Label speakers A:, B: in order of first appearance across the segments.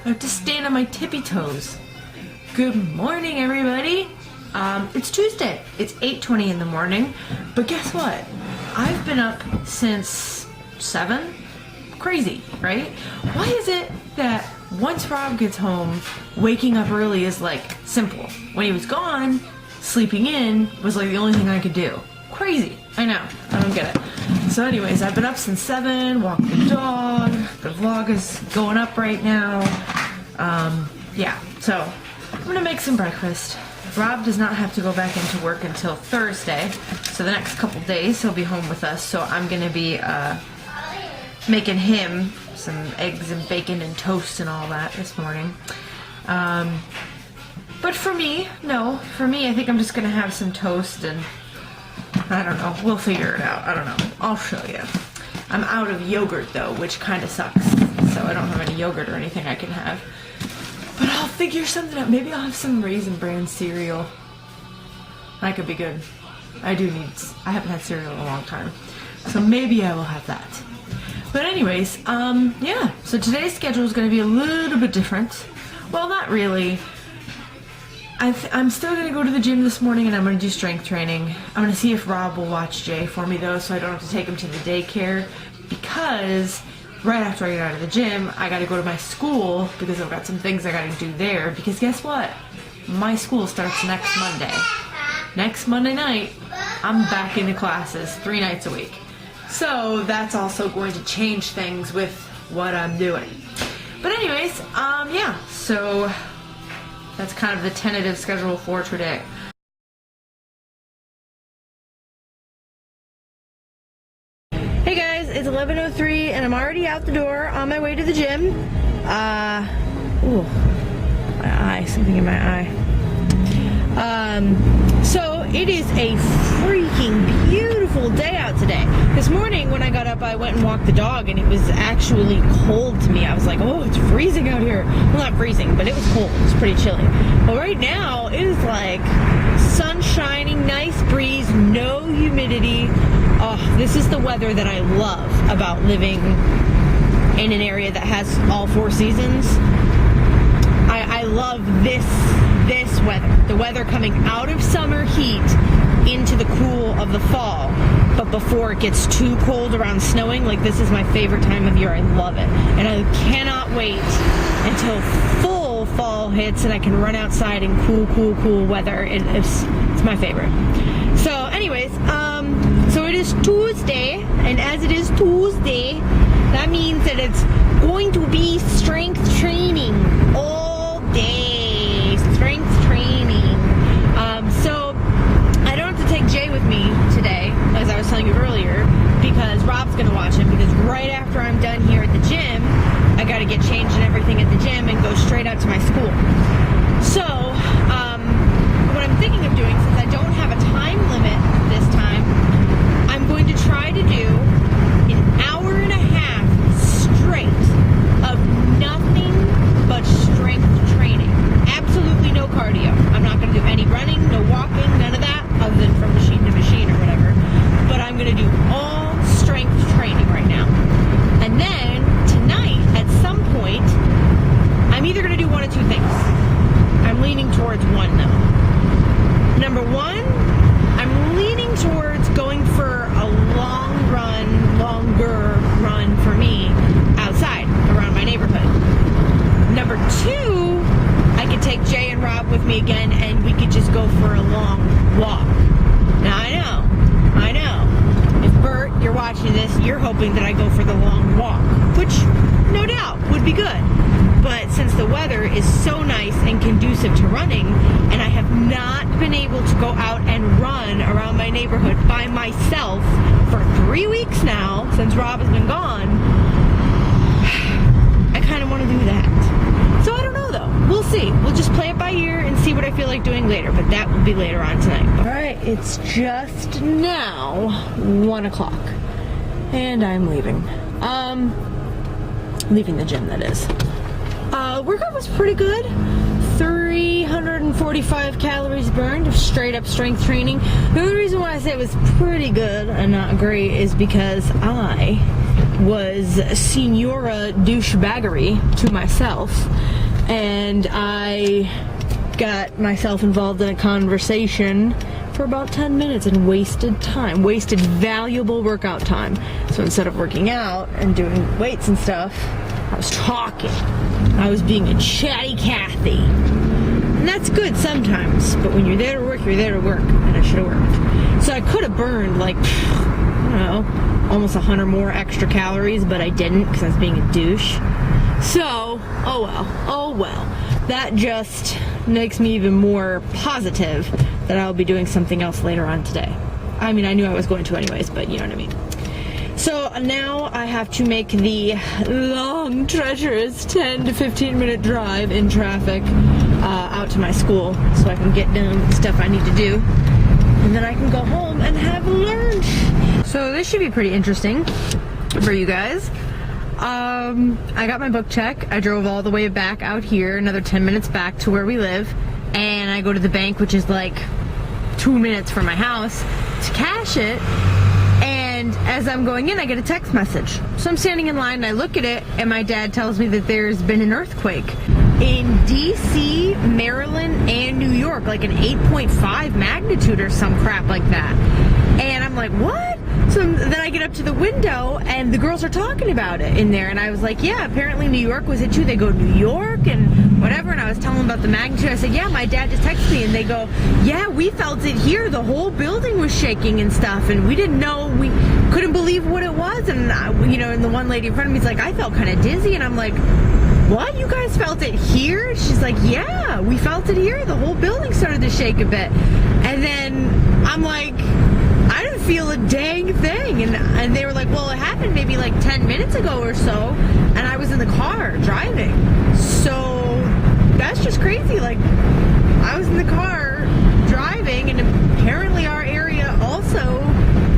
A: I have to stand on my tippy toes. Good morning, everybody. It's Tuesday. It's 8:20 in the morning, but guess what? I've been up since 7. Crazy, right? Why is it that once Rob gets home, waking up early is like simple? When he was gone, sleeping in was like the only thing I could do. Crazy. I know. I don't get it. So anyways, I've been up since 7, walked the dog. The vlog is going up right now. Yeah, so I'm gonna make some breakfast. Rob does not have to go back into work until Thursday, so the next couple days he'll be home with us, so I'm gonna be making him some eggs and bacon and toast and all that this morning. But for me, I think I'm just gonna have some toast and I don't know, we'll figure it out. I don't know, I'll show you. I'm out of yogurt though, which kind of sucks, so I don't have any yogurt or anything I can have. But I'll figure something out. Maybe I'll have some Raisin Bran cereal. That could be good. I haven't had cereal in a long time, so maybe I will have that. But anyways, yeah, so today's schedule is going to be a little bit different. Well, not really. I'm still going to go to the gym this morning and I'm going to do strength training. I'm going to see if Rob will watch Jay for me though, so I don't have to take him to the daycare, because right after I get out of the gym, I got to go to my school because I've got some things I got to do there, because guess what? My school starts next Monday. Next Monday night, I'm back into classes 3 nights a week. So that's also going to change things with what I'm doing. But anyways, yeah, so that's kind of the tentative schedule for today. Hey guys, it's 11:03 and I'm already out the door on my way to the gym. Ooh, my eye, something in my eye. So it is a freaking beautiful day out today. This morning when I got up, I went and walked the dog and it was actually cold to me. I was like, oh, it's freezing out here. Well, not freezing, but it was cold. It was pretty chilly. Well, right now it is like sun shining, nice breeze, no humidity. Oh, this is the weather that I love about living in an area that has all 4 seasons. I love this weather. The weather coming out of summer heat into the cool of the fall, but before it gets too cold around snowing. Like, this is my favorite time of year. I love it. And I cannot wait until full fall hits and I can run outside in cool weather. It's my favorite. So anyways, so it is Tuesday, and as it is Tuesday, that means that it's going to be strength training all day. Strength training. So I don't have to take Jay with me today, as I was telling you earlier, because Rob's going to watch him, because right after I'm done here at the gym, I got to get changed and everything at the gym and go straight out to my school. So, what I'm thinking of doing, since I don't have a time limit this time, I'm going to try to do an hour and a half straight of nothing but strength training. Absolutely no cardio. I'm not going to do any running, no walking, none of that, other than from machine to machine or whatever. But I'm going to do all strength training right now. And then tonight, at some point, I'm either going to do one of 2 things. I'm leaning towards one though. Number 1, I'm leaning towards going for a longer run for me outside around my neighborhood. Number 2, I could take Jay and Rob with me again and we could just go for a long walk. Now I know, if Bert, you're watching this, you're hoping that I go for the long walk, which no doubt would be good. But since the weather is so nice and conducive to running, and I have not been able to go out and run around my neighborhood by myself for 3 weeks now, since Rob has been gone, I kind of want to do that. So I don't know though. We'll see. We'll just play it by ear and see what I feel like doing later, but that will be later on tonight. Alright, it's just now 1 o'clock, and I'm leaving. Leaving the gym, that is. Workout was pretty good. 345 calories burned of straight up strength training. The only reason why I say it was pretty good and not great is because I was Senora douchebaggery to myself and I got myself involved in a conversation for about 10 minutes and wasted time, wasted valuable workout time. So instead of working out and doing weights and stuff, I was talking. I was being a chatty Cathy. And that's good sometimes, but when you're there to work, you're there to work, and I should have worked. So I could have burned like, I don't know, almost 100 more extra calories, but I didn't because I was being a douche. So, oh well. That just makes me even more positive that I'll be doing something else later on today. I mean, I knew I was going to anyways, but you know what I mean. So now I have to make the long, treacherous 10 to 15 minute drive in traffic out to my school so I can get done with the stuff I need to do. And then I can go home and have lunch. So this should be pretty interesting for you guys. I got my book check. I drove all the way back out here, another 10 minutes back to where we live. And I go to the bank, which is like 2 minutes from my house, to cash it. And as I'm going in, I get a text message. So I'm standing in line and I look at it, and my dad tells me that there's been an earthquake in DC, Maryland, and New York, like an 8.5 magnitude or some crap like that. And I'm like, what? So then I get up to the window and the girls are talking about it in there, and I was like, yeah, apparently New York was hit too. They go, New York and whatever, and I was telling them about the magnitude. I said, yeah, my dad just texted me, and they go, yeah, we felt it here. The whole building was shaking and stuff, and we didn't know, we couldn't believe what it was. And you know, and the one lady in front of me is like, I felt kind of dizzy, and I'm like, what? You guys felt it here? She's like, yeah, we felt it here. The whole building started to shake a bit. And then I'm like, I didn't feel a dang thing. And they were like, well, it happened maybe like 10 minutes ago or so, and I was in the car driving. So that's just crazy. Like, I was in the car driving, and apparently our area also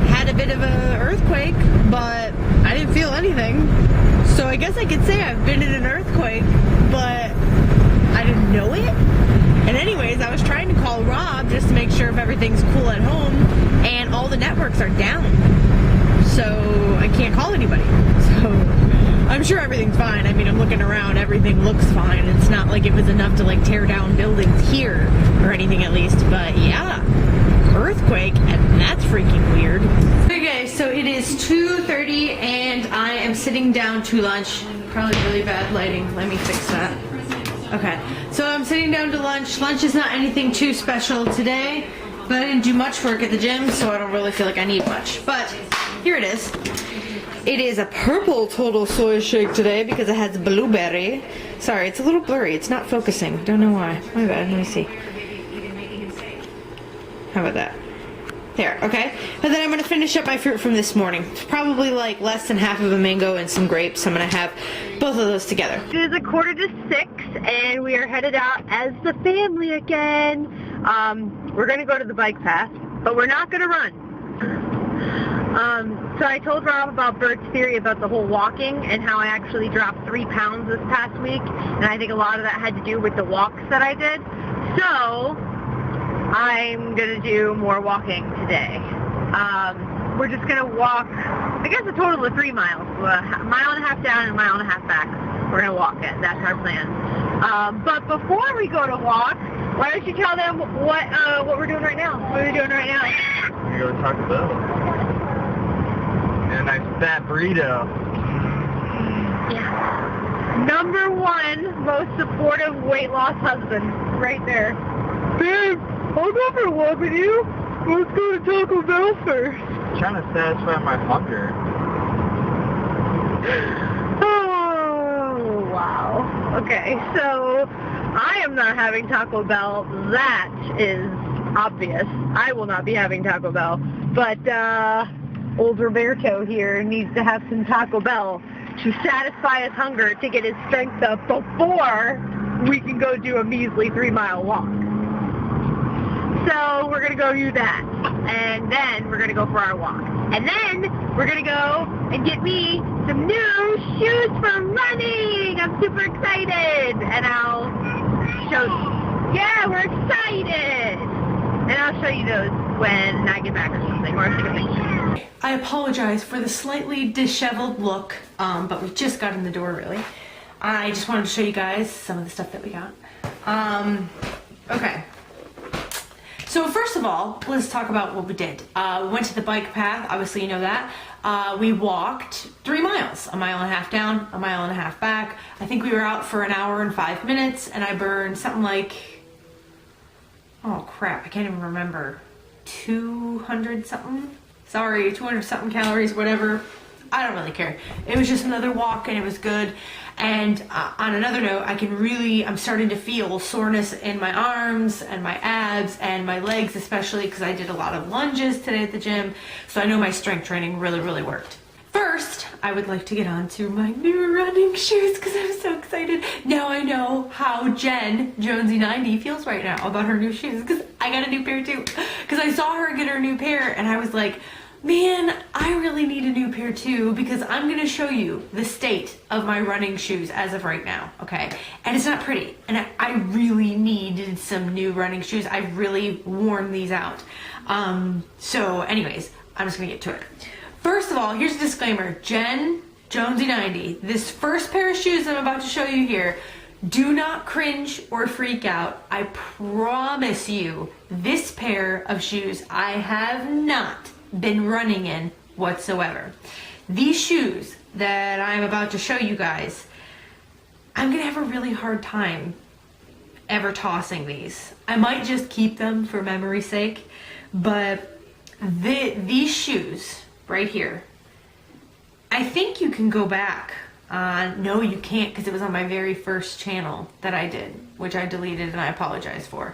A: had a bit of an earthquake, but I didn't feel anything. So I guess I could say I've been in an earthquake, but I didn't know it. And anyways, I was trying to call Rob just to make sure if everything's cool at home, and all the networks are down. So I can't call anybody. So I'm sure everything's fine. I mean, I'm looking around, everything looks fine. It's not like it was enough to like tear down buildings here or anything at least, but yeah. Earthquake, and that's freaking weird. Okay, so it is 2:30 and I am sitting down to lunch. Probably really bad lighting. Let me fix that. Okay, so I'm sitting down to lunch. Lunch is not anything too special today, but I didn't do much work at the gym, so I don't really feel like I need much. But here it is. It is a purple total soy shake today because it has blueberry. Sorry, it's a little blurry. It's not focusing. Don't know why. My bad. Let me see. How about that? There, okay. And then I'm going to finish up my fruit from this morning. It's probably like less than half of a mango and some grapes. I'm going to have both of those together. It is 5:45 and we are headed out as the family again. We're going to go to the bike path, but we're not going to run. So I told Rob about Bert's theory about the whole walking and how I actually dropped 3 pounds this past week. And I think a lot of that had to do with the walks that I did. So I'm going to do more walking today. We're just going to walk, I guess a total of 3 miles. A mile and a half down and a mile and a half back. We're going to walk it. That's our plan. But before we go to walk, why don't you tell them what we're doing right now? What are we doing right now?
B: We're going to Taco Bell. And a nice fat burrito.
A: Yeah. Number 1 most supportive weight loss husband. Right there.
B: Babe, I'll go for a walk with you. Let's go to Taco Bell first. I'm trying to satisfy my hunger.
A: Oh, wow. Okay, so I am not having Taco Bell. That is obvious. I will not be having Taco Bell. But old Roberto here needs to have some Taco Bell to satisfy his hunger, to get his strength up before we can go do a measly 3-mile walk. So we're going to go do that, and then we're going to go for our walk. And then we're going to go and get me some new shoes for running. I'm super excited, and I'll show you. Yeah, we're excited. And I'll show you those when I get back or something, or take a picture. I apologize for the slightly disheveled look, but we just got in the door, really. I just wanted to show you guys some of the stuff that we got. Okay. So first of all, let's talk about what we did. We went to the bike path, obviously you know that. We walked 3 miles, 1.5 miles down, 1.5 miles back. I think we were out for 1 hour and 5 minutes, and I burned something like, oh crap, I can't even remember, 200 something? Sorry, 200 something calories, whatever. I don't really care. It was just another walk and it was good. And on another note, I'm starting to feel soreness in my arms and my abs and my legs, especially because I did a lot of lunges today at the gym. So I know my strength training really, really worked. First, I would like to get on to my new running shoes because I'm so excited. Now I know how Jen, Jonesy90, feels right now about her new shoes because I got a new pair too. Because I saw her get her new pair and I was like, man, I really need a new pair too because I'm going to show you the state of my running shoes as of right now, okay? And it's not pretty. And I really needed some new running shoes. I've really worn these out. So anyways, I'm just going to get to it. First of all, here's a disclaimer. Jen, Jonesy90, this first pair of shoes I'm about to show you here, do not cringe or freak out. I promise you, this pair of shoes I have not been running in whatsoever. These shoes that I'm about to show you guys, I'm gonna have a really hard time ever tossing these. I might just keep them for memory's sake, but these shoes right here, I think you can go back. No, you can't because it was on my very first channel that I did, which I deleted and I apologize for.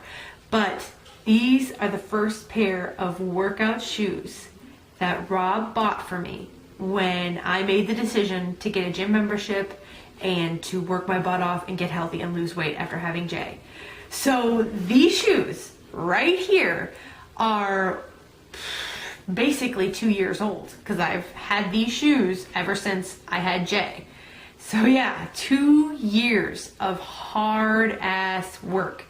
A: But these are the first pair of workout shoes that Rob bought for me when I made the decision to get a gym membership and to work my butt off and get healthy and lose weight after having Jay. So these shoes right here are basically 2 years old because I've had these shoes ever since I had Jay. So yeah, 2 years of hard ass work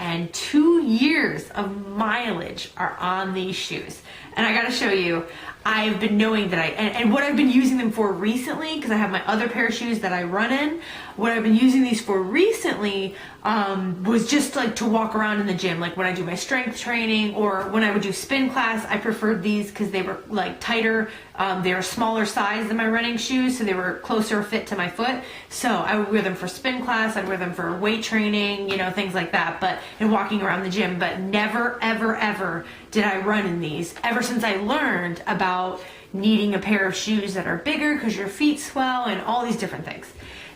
A: and 2 years of mileage are on these shoes. And I gotta show you, I've been knowing that and what I've been using them for recently, because I have my other pair of shoes that I run in, what I've been using these for recently was just like to walk around in the gym, like when I do my strength training or when I would do spin class. I preferred these because they were like tighter. They were a smaller size than my running shoes, so they were closer fit to my foot. So I would wear them for spin class, I'd wear them for weight training, you know, things like that, but and walking around the gym, but never, ever, ever did I run in these ever since I learned about needing a pair of shoes that are bigger because your feet swell and all these different things.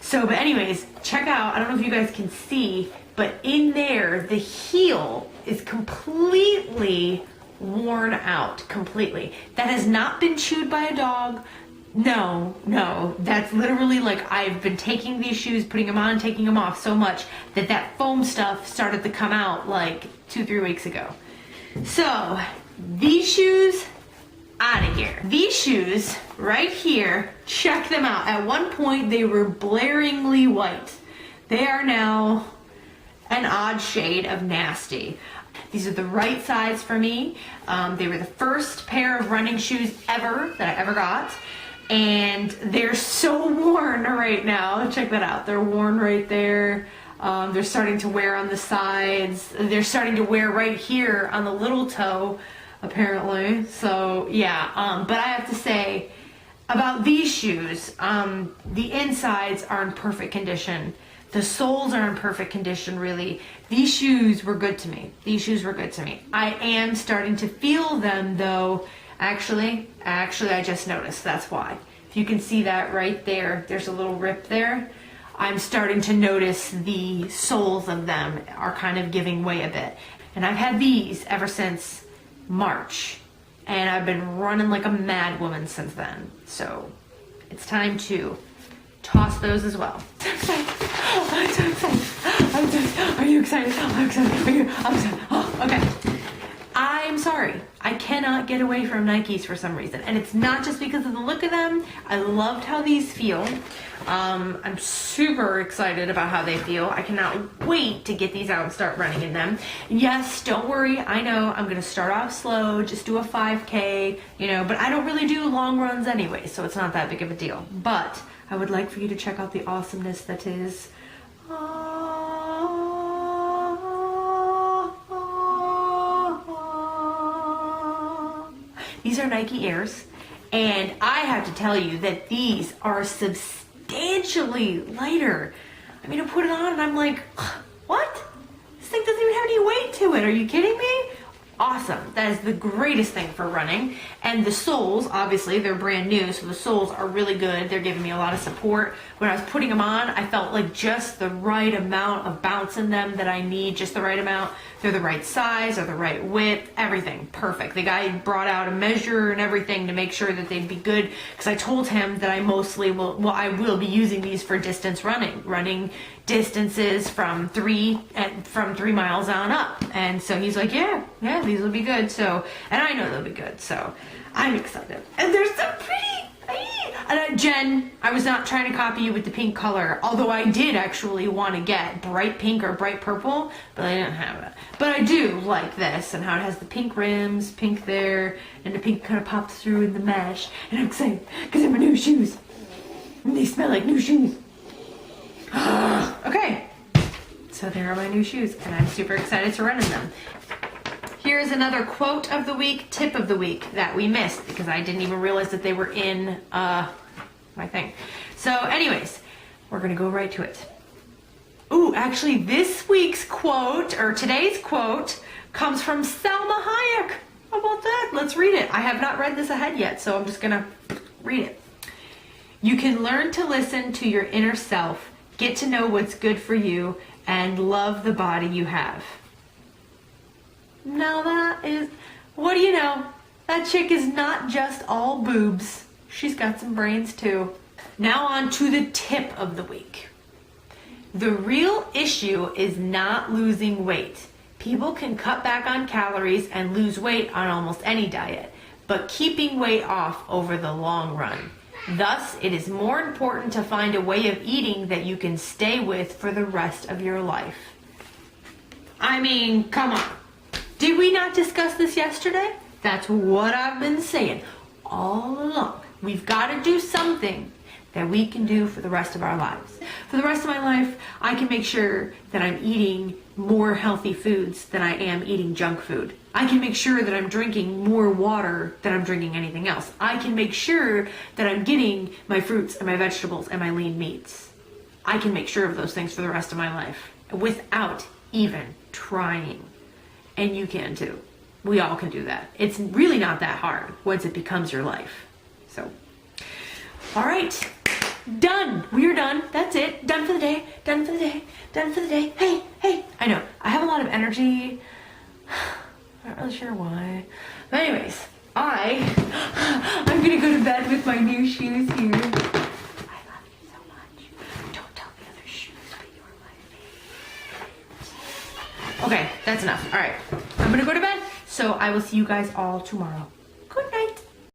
A: So, but anyways, check out, I don't know if you guys can see, but in there, the heel is completely worn out, completely. That has not been chewed by a dog. No, that's literally like I've been taking these shoes, putting them on, taking them off so much that that foam stuff started to come out like 2-3 weeks ago. So, these shoes, out of here. These shoes right here, check them out. At one point they were blaringly white. They are now an odd shade of nasty. These are the right size for me. They were the first pair of running shoes ever that I ever got. And they're so worn right now. Check that out. They're worn right there. They're starting to wear on the sides. They're starting to wear right here on the little toe, apparently. So yeah, but I have to say about these shoes, the insides are in perfect condition. The soles are in perfect condition, really. These shoes were good to me. These shoes were good to me. I am starting to feel them though. Actually, I just noticed, that's why. If you can see that right there, there's a little rip there. I'm starting to notice the soles of them are kind of giving way a bit. And I've had these ever since March. And I've been running like a mad woman since then. So it's time to toss those as well. I'm so excited. Are you excited? I'm excited. I'm excited. Oh, okay. I'm sorry. I cannot get away from Nikes for some reason. And it's not just because of the look of them. I loved how these feel. I'm super excited about how they feel. I cannot wait to get these out and start running in them. Yes, don't worry. I know I'm going to start off slow, just do a 5K, you know, but I don't really do long runs anyway, so it's not that big of a deal. But I would like for you to check out the awesomeness that is. These are Nike Airs, and I have to tell you that these are substantially lighter. I mean, I put it on and I'm like, what? This thing doesn't even have any weight to it. Are you kidding me? Awesome. That is the greatest thing for running. And the soles, obviously, they're brand new, so the soles are really good. They're giving me a lot of support. When I was putting them on, I felt like just the right amount of bounce in them that I need, just the right amount. They're the right size, they're the right width, everything perfect. The guy brought out a measure and everything to make sure that they'd be good, because I told him that I mostly I will be using these for distance running distances from 3 miles on up. And so he's like, yeah, these will be good. So, and I know they'll be good. So I'm excited. And they're so pretty. And Jen, I was not trying to copy you with the pink color, although I did actually want to get bright pink or bright purple, but I didn't have it. But I do like this and how it has the pink rims, pink there, and the pink kind of pops through in the mesh. And I'm excited because they're my new shoes. And they smell like new shoes. Okay, so there are my new shoes, and I'm super excited to run in them. Here's another quote of the week, tip of the week that we missed because I didn't even realize that they were in my thing. So anyways, we're gonna go right to it. Ooh, actually this week's quote, or today's quote, comes from Selma Hayek. How about that? Let's read it. I have not read this ahead yet, so I'm just gonna read it. You can learn to listen to your inner self, get to know what's good for you, and love the body you have. Now that is, what do you know? That chick is not just all boobs. She's got some brains too. Now on to the tip of the week. The real issue is not losing weight. People can cut back on calories and lose weight on almost any diet, but keeping weight off over the long run. Thus, it is more important to find a way of eating that you can stay with for the rest of your life. I mean, come on. Did we not discuss this yesterday? That's what I've been saying all along. We've got to do something that we can do for the rest of our lives. For the rest of my life, I can make sure that I'm eating more healthy foods than I am eating junk food. I can make sure that I'm drinking more water than I'm drinking anything else. I can make sure that I'm getting my fruits and my vegetables and my lean meats. I can make sure of those things for the rest of my life without even trying. And you can too. We all can do that. It's really not that hard once it becomes your life. So, all right, done. We're done. That's it. Done for the day. Done for the day. Done for the day. Hey. I know. I have a lot of energy. I'm not really sure why. But anyways, I'm gonna go to bed with my new shoes here. I love you so much. Don't tell the other shoes, but you're my favorite. Okay, that's enough. All right, I'm gonna go to bed. So I will see you guys all tomorrow.